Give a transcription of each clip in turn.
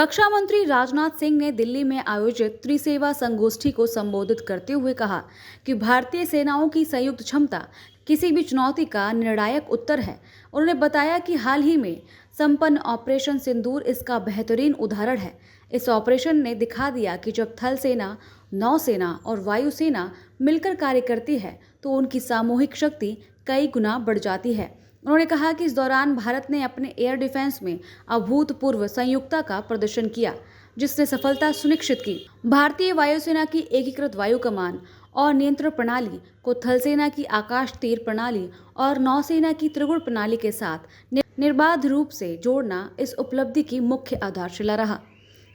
रक्षा मंत्री राजनाथ सिंह ने दिल्ली में आयोजित त्रिसेवा संगोष्ठी को संबोधित करते हुए कहा कि भारतीय सेनाओं की संयुक्त क्षमता किसी भी चुनौती का निर्णायक उत्तर है। उन्होंने बताया कि हाल ही में संपन्न ऑपरेशन सिंदूर इसका बेहतरीन उदाहरण है। इस ऑपरेशन ने दिखा दिया कि जब थल सेना, नौसेना और वायुसेना मिलकर कार्य करती है तो उनकी सामूहिक शक्ति कई गुना बढ़ जाती है। उन्होंने कहा कि इस दौरान भारत ने अपने एयर डिफेंस में अभूतपूर्व संयुक्ता का प्रदर्शन किया, जिसने सफलता सुनिश्चित की। भारतीय वायुसेना की एकीकृत वायु कमान और नियंत्रण प्रणाली को थल सेना की आकाश तीर प्रणाली और नौसेना की त्रिगुण प्रणाली के साथ निर्बाध रूप से जोड़ना इस उपलब्धि की मुख्य आधारशिला रहा।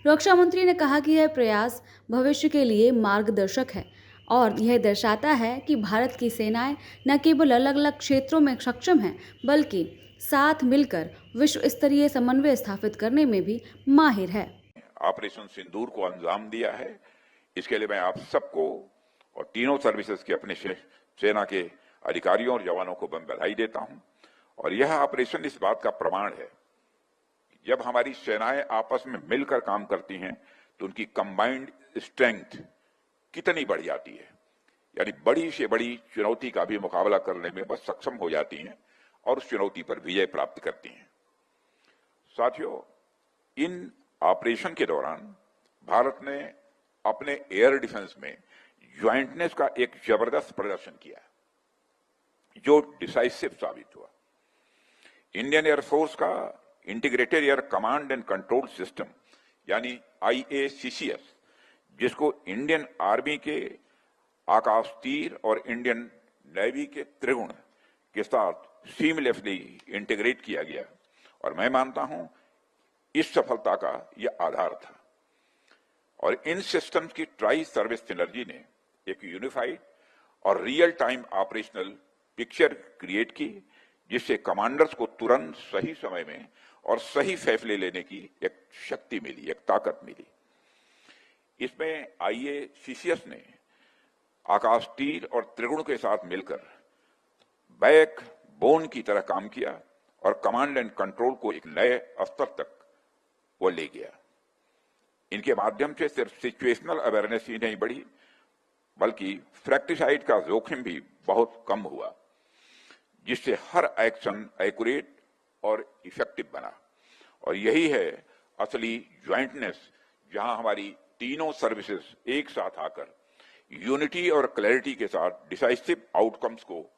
रक्षा मंत्री ने कहा कि यह प्रयास भविष्य के लिए मार्गदर्शक है और यह दर्शाता है कि भारत की सेनाएं न केवल अलग अलग क्षेत्रों में सक्षम हैं, बल्कि साथ मिलकर विश्व स्तरीय समन्वय स्थापित करने में भी माहिर है। ऑपरेशन सिंदूर को अंजाम दिया है। इसके लिए मैं आप सबको और तीनों सर्विसेज के अपने सेना के अधिकारियों और जवानों को मैं बधाई देता हूं। और यह ऑपरेशन इस बात का प्रमाण है कि जब हमारी सेनाएं आपस में मिलकर काम करती हैं तो उनकी कंबाइंड स्ट्रेंथ कितनी बढ़ जाती है, यानी बड़ी से बड़ी चुनौती का भी मुकाबला करने में बस सक्षम हो जाती हैं और उस चुनौती पर विजय प्राप्त करती हैं। साथियों, इन ऑपरेशन के दौरान भारत ने अपने एयर डिफेंस में ज्वाइंटनेस का एक जबरदस्त प्रदर्शन किया जो डिसाइसिव साबित हुआ। इंडियन एयरफोर्स का integrated air command and control system यानी IACCS, जिसको इंडियन आर्मी के आकाश तीर और इंडियन नेवी के त्रिगुण के साथ सीमलेसली इंटीग्रेट किया गया, और मैं मानता हूं इस सफलता का यह आधार था। और इन सिस्टम्स की ट्राई सर्विस सिनर्जी ने एक यूनिफाइड और real time operational picture create की, जिससे कमांडर्स को तुरंत सही समय में और सही फैसले लेने की एक शक्ति मिली, एक ताकत मिली। इसमें IACCS ने आकाश तीर और त्रिगुण के साथ मिलकर बैक बोन की तरह काम किया और कमांड एंड कंट्रोल को एक नए स्तर तक वो ले गया। इनके माध्यम से सिर्फ सिचुएशनल अवेयरनेस ही नहीं बढ़ी, बल्कि फ्रैक्टिसाइड का जोखिम भी बहुत कम हुआ, जिससे हर एक्शन एक्यूरेट और इफेक्टिव बना। और यही है असली ज्वाइंटनेस, जहां हमारी तीनों सर्विसेज एक साथ आकर यूनिटी और क्लैरिटी के साथ डिसाइसिव आउटकम्स को